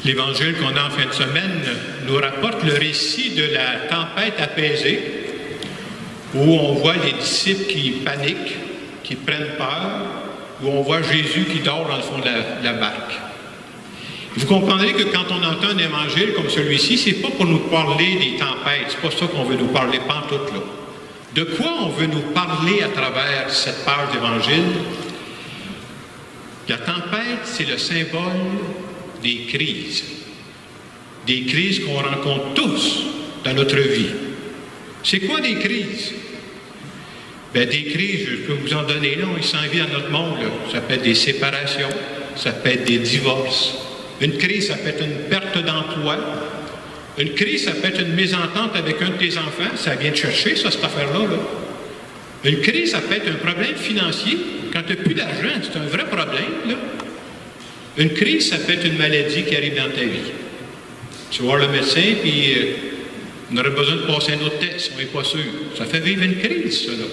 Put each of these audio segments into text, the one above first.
L'Évangile qu'on a en fin de semaine nous rapporte le récit de la tempête apaisée, où on voit les disciples qui paniquent, qui prennent peur, où on voit Jésus qui dort dans le fond de la barque. Vous comprendrez que quand on entend un évangile comme celui-ci, c'est pas pour nous parler des tempêtes, c'est pas ça qu'on veut nous parler pantoute là. De quoi on veut nous parler à travers cette page d'évangile? La tempête, c'est le symbole des crises qu'on rencontre tous dans notre vie. C'est quoi des crises? Bien, des crises, je peux vous en donner là, il s'en vient dans notre monde, là. Ça peut être des séparations, ça peut être des divorces. Une crise, ça peut être une perte d'emploi. Une crise, ça peut être une mésentente avec un de tes enfants, ça vient de chercher, ça, cette affaire-là. Là. Une crise, ça peut être un problème financier. Quand tu n'as plus d'argent, c'est un vrai problème, là. Une crise, ça peut être une maladie qui arrive dans ta vie. Tu vas voir le médecin, puis on aurait besoin de passer un autre test, on n'est pas sûr. Ça fait vivre une crise, ça, là.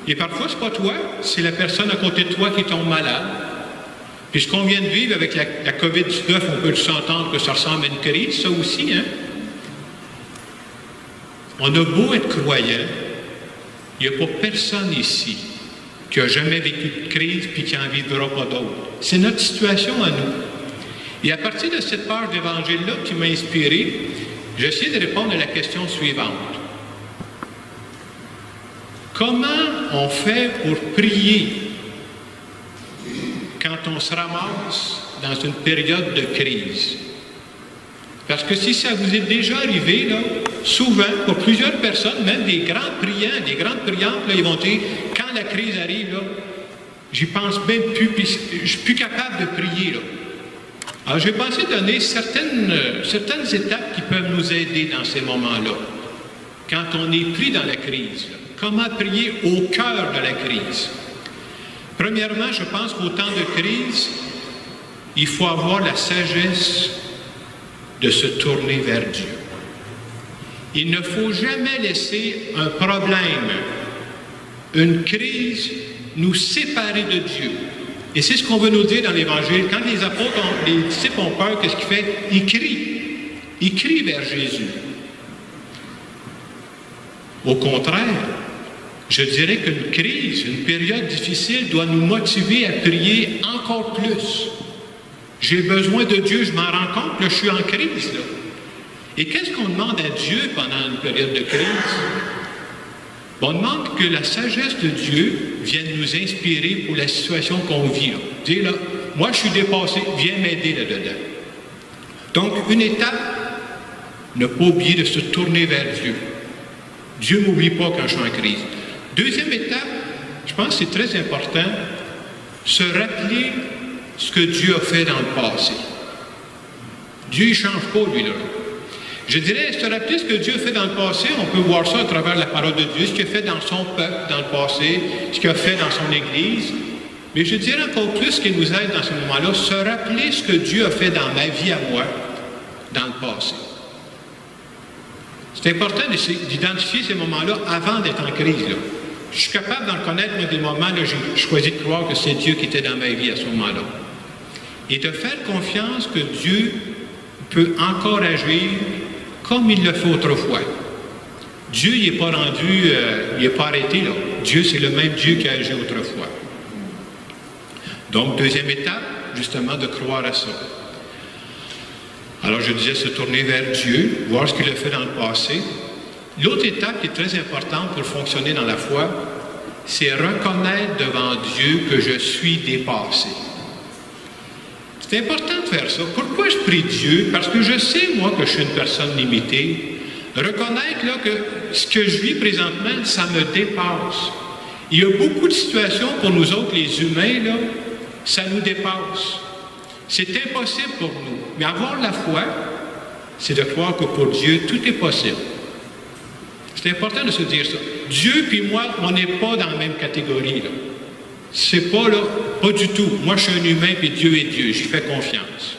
Et parfois, ce n'est pas toi, c'est la personne à côté de toi qui tombe malade. Puis ce qu'on vient de vivre avec la COVID-19, on peut s'entendre que ça ressemble à une crise, ça aussi, hein? On a beau être croyant, il n'y a pas personne ici qui n'a jamais vécu de crise puis qui n'en vivra pas d'autres. C'est notre situation à nous. Et à partir de cette page d'évangile-là qui m'a inspiré, j'ai essayé de répondre à la question suivante. Comment on fait pour prier quand on se ramasse dans une période de crise? Parce que si ça vous est déjà arrivé, là, souvent, pour plusieurs personnes, même des grands priants, des grandes priantes, là, ils vont dire, quand la crise arrive, là, j'y pense même plus, puis je suis plus capable de prier. Là. Alors, j'ai pensé donner certaines étapes qui peuvent nous aider dans ces moments-là, quand on est pris dans la crise. Là. Comment prier au cœur de la crise? Premièrement, je pense qu'au temps de crise, il faut avoir la sagesse de se tourner vers Dieu. Il ne faut jamais laisser un problème, une crise, nous séparer de Dieu. Et c'est ce qu'on veut nous dire dans l'Évangile. Quand les apôtres, les disciples ont peur, qu'est-ce qu'il fait? Ils crient. Ils crient vers Jésus. Au contraire, je dirais qu'une crise, une période difficile doit nous motiver à prier encore plus. J'ai besoin de Dieu, je m'en rends compte, là, je suis en crise. Là. Et qu'est-ce qu'on demande à Dieu pendant une période de crise? On demande que la sagesse de Dieu vienne nous inspirer pour la situation qu'on vit. Là. Dire, là, moi je suis dépassé, viens m'aider là-dedans. Donc, une étape, ne pas oublier de se tourner vers Dieu. Dieu ne m'oublie pas quand je suis en crise. Deuxième étape, je pense que c'est très important, se rappeler ce que Dieu a fait dans le passé. Dieu ne change pas, lui, là. Je dirais, se rappeler ce que Dieu a fait dans le passé, on peut voir ça à travers la parole de Dieu, ce qu'il a fait dans son peuple dans le passé, ce qu'il a fait dans son Église. Mais je dirais encore plus ce qui nous aide dans ce moment-là, se rappeler ce que Dieu a fait dans ma vie à moi, dans le passé. C'est important d'identifier ces moments-là avant d'être en crise, là. Je suis capable d'en reconnaître, moi, des moments où j'ai choisi de croire que c'est Dieu qui était dans ma vie à ce moment-là. Et de faire confiance que Dieu peut encore agir comme il l'a fait autrefois. Dieu, il n'est pas rendu, il n'est pas arrêté, là. Dieu, c'est le même Dieu qui a agi autrefois. Donc, deuxième étape, justement, de croire à ça. Alors, je disais se tourner vers Dieu, voir ce qu'il a fait dans le passé. L'autre étape qui est très importante pour fonctionner dans la foi, c'est reconnaître devant Dieu que je suis dépassé. C'est important de faire ça. Pourquoi je prie Dieu? Parce que je sais, moi, que je suis une personne limitée. Reconnaître là, que ce que je vis présentement, ça me dépasse. Il y a beaucoup de situations pour nous autres, les humains, là, ça nous dépasse. C'est impossible pour nous. Mais avoir la foi, c'est de croire que pour Dieu, tout est possible. C'est important de se dire ça. Dieu puis moi, on n'est pas dans la même catégorie, là. C'est pas là, pas du tout. Moi, je suis un humain, puis Dieu est Dieu. J'y fais confiance.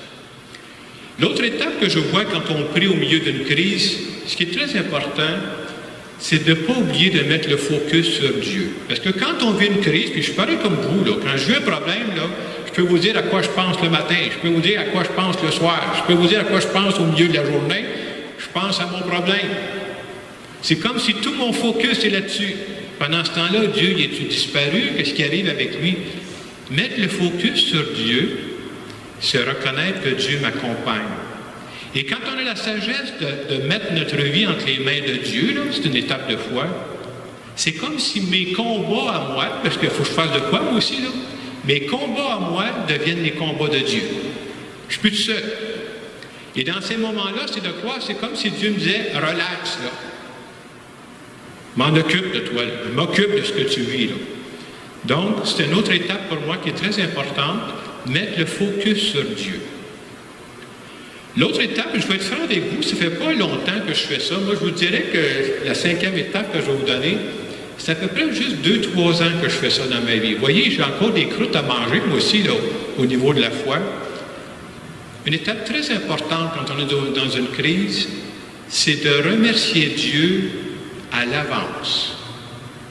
L'autre étape que je vois quand on prie au milieu d'une crise, ce qui est très important, c'est de ne pas oublier de mettre le focus sur Dieu. Parce que quand on vit une crise, puis je suis pareil comme vous, là, quand je vis un problème, là, je peux vous dire à quoi je pense le matin, je peux vous dire à quoi je pense le soir, je peux vous dire à quoi je pense au milieu de la journée. Je pense à mon problème. C'est comme si tout mon focus est là-dessus. Pendant ce temps-là, Dieu, il est disparu? Qu'est-ce qui arrive avec lui? Mettre le focus sur Dieu, c'est reconnaître que Dieu m'accompagne. Et quand on a la sagesse de mettre notre vie entre les mains de Dieu, c'est une étape de foi, c'est comme si mes combats à moi, parce qu'il faut que je fasse de quoi moi aussi, là, mes combats à moi deviennent les combats de Dieu. Je suis plus tout seul. Et dans ces moments-là, c'est de quoi? C'est comme si Dieu me disait, relax, là. M'en occupe de toi, là. Je m'occupe de ce que tu vis, là. Donc, c'est une autre étape pour moi qui est très importante, mettre le focus sur Dieu. L'autre étape, je vais être franc avec vous, ça fait pas longtemps que je fais ça. Moi, je vous dirais que la 5e étape que je vais vous donner, c'est à peu près juste 2-3 ans que je fais ça dans ma vie. Vous voyez, j'ai encore des croûtes à manger, moi aussi, là, au niveau de la foi. Une étape très importante quand on est dans une crise, c'est de remercier Dieu à l'avance.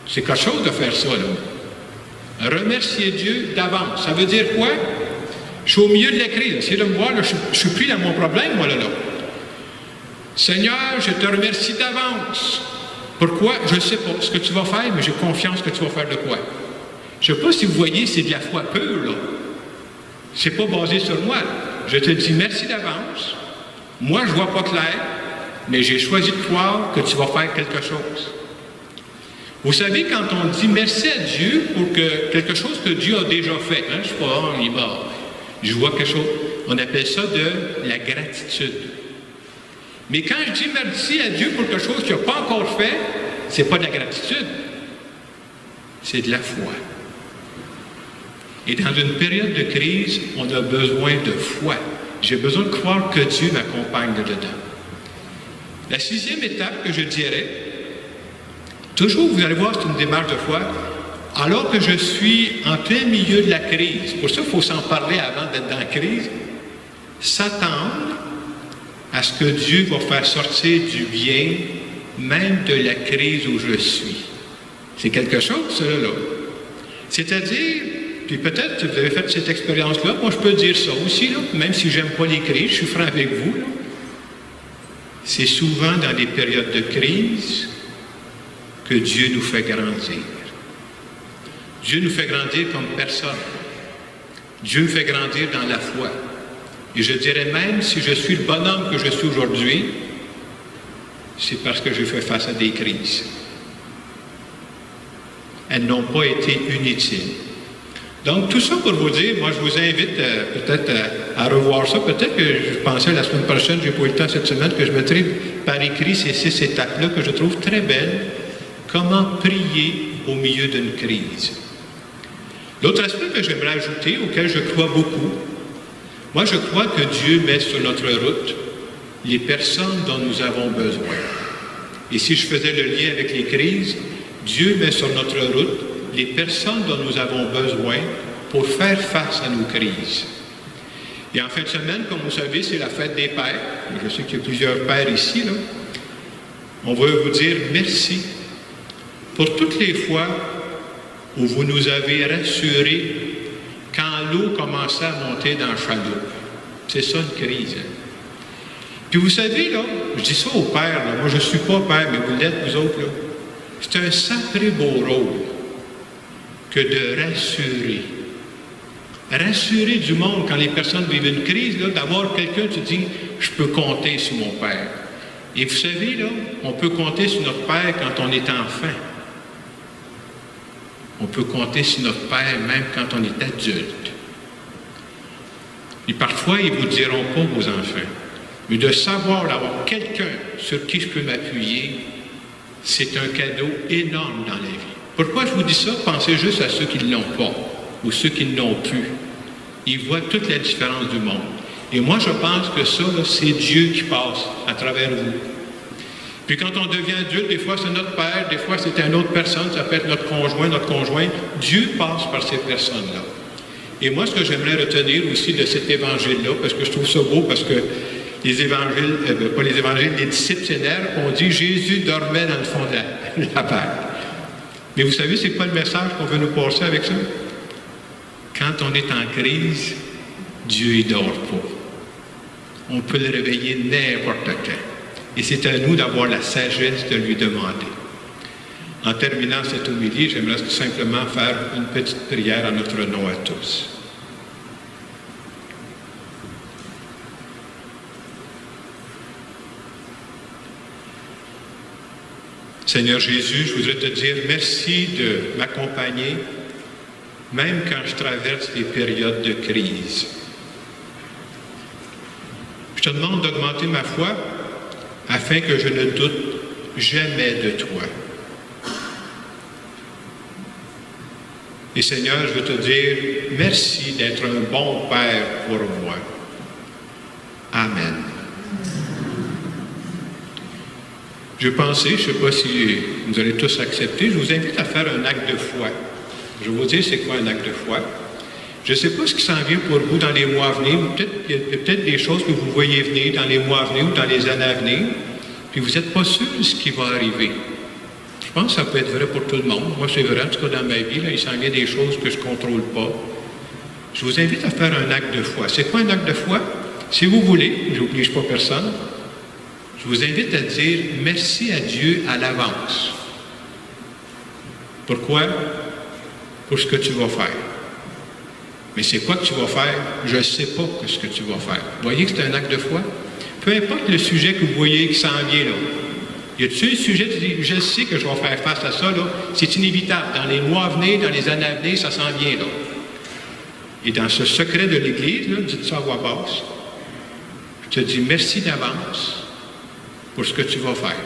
C'est quelque chose de faire ça, là. Remercier Dieu d'avance. Ça veut dire quoi? Je suis au milieu de la crise. Essayez de me voir, là, je suis pris dans mon problème, moi, là. Seigneur, je te remercie d'avance. Pourquoi? Je ne sais pas ce que tu vas faire, mais j'ai confiance que tu vas faire de quoi. Je ne sais pas si vous voyez, c'est de la foi pure, là. C'est pas basé sur moi. Je te dis merci d'avance. Moi, je ne vois pas clair, mais j'ai choisi de croire que tu vas faire quelque chose. Vous savez, quand on dit merci à Dieu pour quelque chose que Dieu a déjà fait, hein, je ne sais pas, il est mort. Je vois quelque chose, on appelle ça de la gratitude. Mais quand je dis merci à Dieu pour quelque chose qu'il n'a pas encore fait, ce n'est pas de la gratitude, c'est de la foi. Et dans une période de crise, on a besoin de foi. J'ai besoin de croire que Dieu m'accompagne dedans. La 6e étape que je dirais, toujours, vous allez voir, c'est une démarche de foi, alors que je suis en plein milieu de la crise, pour ça il faut s'en parler avant d'être dans la crise, s'attendre à ce que Dieu va faire sortir du bien, même de la crise où je suis. C'est quelque chose, cela, là. C'est-à-dire, puis peut-être que vous avez fait cette expérience-là, moi je peux dire ça aussi, là, même si je n'aime pas les crises, je suis franc avec vous, là. C'est souvent dans des périodes de crise que Dieu nous fait grandir. Dieu nous fait grandir comme personne. Dieu me fait grandir dans la foi. Et je dirais même, si je suis le bonhomme que je suis aujourd'hui, c'est parce que j'ai fait face à des crises. Elles n'ont pas été inutiles. Donc, tout ça pour vous dire, moi, je vous invite peut-être à revoir ça. Peut-être que je pensais la semaine prochaine, je n'ai pas eu le temps cette semaine, que je mettrai par écrit ces 6 étapes-là que je trouve très belles. Comment prier au milieu d'une crise. L'autre aspect que j'aimerais ajouter, auquel je crois beaucoup, moi, je crois que Dieu met sur notre route les personnes dont nous avons besoin. Et si je faisais le lien avec les crises, Dieu met sur notre route les personnes dont nous avons besoin pour faire face à nos crises. Et en fin de semaine, comme vous savez, c'est la fête des pères. Je sais qu'il y a plusieurs pères ici, là. On va vous dire merci pour toutes les fois où vous nous avez rassurés quand l'eau commençait à monter dans le chaloupe. C'est ça une crise. Hein? Puis vous savez, là, je dis ça aux pères, là, moi je ne suis pas père, mais vous l'êtes, vous autres, là. C'est un sacré beau rôle que de rassurer. Rassurer du monde quand les personnes vivent une crise, là, d'avoir quelqu'un qui dit « je peux compter sur mon père ». Et vous savez, là, on peut compter sur notre père quand on est enfant. On peut compter sur notre père même quand on est adulte. Et parfois, ils ne vous diront pas, vos enfants. Mais de savoir d'avoir quelqu'un sur qui je peux m'appuyer, c'est un cadeau énorme dans la vie. Pourquoi je vous dis ça? Pensez juste à ceux qui ne l'ont pas ou ceux qui ne l'ont plus. Ils voient toute la différence du monde. Et moi, je pense que ça, c'est Dieu qui passe à travers vous. Puis quand on devient adulte, des fois c'est notre père, des fois c'est une autre personne, ça peut être notre conjoint. Dieu passe par ces personnes-là. Et moi, ce que j'aimerais retenir aussi de cet évangile-là, parce que je trouve ça beau, parce que les évangiles, pas les évangiles, les disciplinaires ont dit Jésus dormait dans le fond de la barque. Mais vous savez, c'est pas le message qu'on veut nous passer avec ça? Quand on est en crise, Dieu ne dort pas. On peut le réveiller n'importe quand. Et c'est à nous d'avoir la sagesse de lui demander. En terminant cette homélie, j'aimerais simplement faire une petite prière en notre nom à tous. Seigneur Jésus, je voudrais te dire merci de m'accompagner, même quand je traverse des périodes de crise. Je te demande d'augmenter ma foi afin que je ne doute jamais de toi. Et Seigneur, je veux te dire merci d'être un bon Père pour moi. Amen. Je pensais, je ne sais pas si vous allez tous accepter, je vous invite à faire un acte de foi. Je vais vous dire c'est quoi un acte de foi. Je ne sais pas ce qui s'en vient pour vous dans les mois à venir. Il y a peut-être des choses que vous voyez venir dans les mois à venir ou dans les années à venir, puis vous n'êtes pas sûr de ce qui va arriver. Je pense que ça peut être vrai pour tout le monde. Moi, c'est vrai, en tout cas dans ma vie, là, il s'en vient des choses que je ne contrôle pas. Je vous invite à faire un acte de foi. C'est quoi un acte de foi? Si vous voulez, je n'oblige pas personne, je vous invite à dire merci à Dieu à l'avance. Pourquoi? Pour ce que tu vas faire. Mais c'est quoi que tu vas faire? Je ne sais pas ce que tu vas faire. Vous voyez que c'est un acte de foi? Peu importe le sujet que vous voyez qui s'en vient là. Y a-t-il un sujet qui dit, je sais que je vais faire face à ça, là, c'est inévitable. Dans les mois à venir, dans les années à venir, ça s'en vient là. Et dans ce secret de l'Église, là, dites ça à voix basse, je te dis merci d'avance pour ce que tu vas faire.